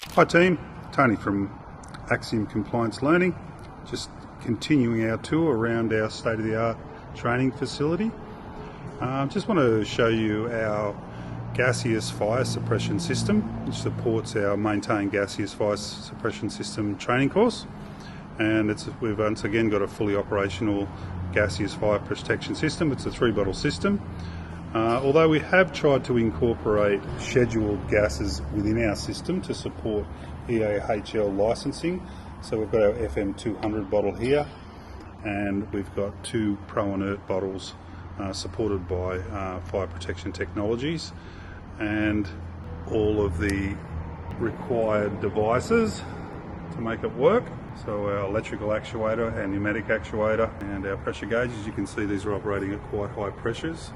Hi team, Tony from Axiom Compliance Learning. Just continuing our tour around our state-of-the-art training facility. Just want to show you our gaseous fire suppression system, which supports our Maintain Gaseous Fire Suppression System training course. And we've once again got a fully operational gaseous fire protection system. It's a 3-bottle system. Although we have tried to incorporate scheduled gases within our system to support EAHL licensing. So we've got our FM 200 bottle here, and we've got 2 pro-inert bottles supported by fire protection technologies, and all of the required devices to make it work. So our electrical actuator and pneumatic actuator and our pressure gauges, you can see these are operating at quite high pressures.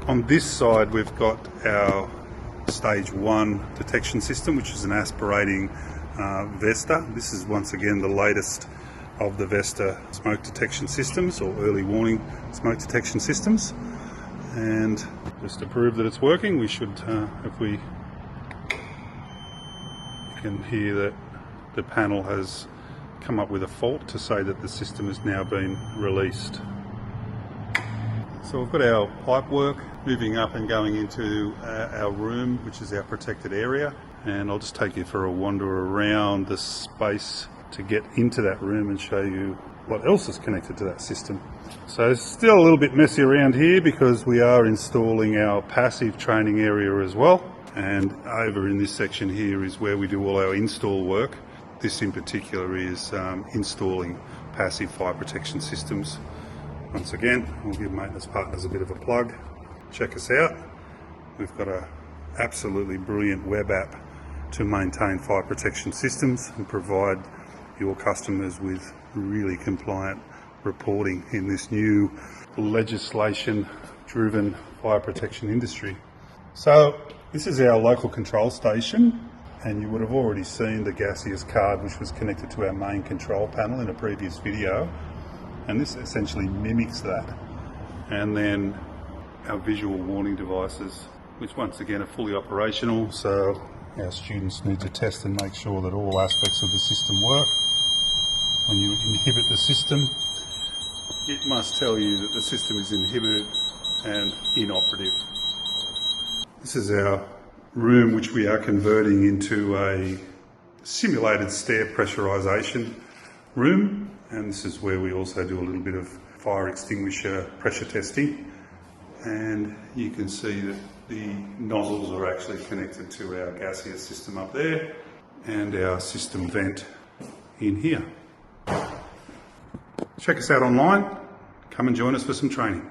On this side we've got our stage 1 detection system, which is an aspirating Vesta. This is once again the latest of the Vesta smoke detection systems, or early warning smoke detection systems. And just to prove that it's working, we should, you can hear that the panel has come up with a fault to say that the system has now been released. So we've got our pipe work moving up and going into our room, which is our protected area, and I'll just take you for a wander around the space to get into that room and show you what else is connected to that system. So it's still a little bit messy around here because we are installing our passive training area as well, and over in this section here is where we do all our install work. This in particular is installing passive fire protection systems. Once again, we'll give maintenance partners a bit of a plug. Check us out. We've got an absolutely brilliant web app to maintain fire protection systems and provide your customers with really compliant reporting in this new legislation-driven fire protection industry. So this is our local control station, and you would have already seen the gaseous card which was connected to our main control panel in a previous video. And this essentially mimics that. And then our visual warning devices, which once again are fully operational, so our students need to test and make sure that all aspects of the system work. When you inhibit the system, it must tell you that the system is inhibited and inoperative. This is our room, which we are converting into a simulated stair pressurization room. And this is where we also do a little bit of fire extinguisher pressure testing. And you can see that the nozzles are actually connected to our gaseous system up there and our system vent in here. Check us out online. Come and join us for some training.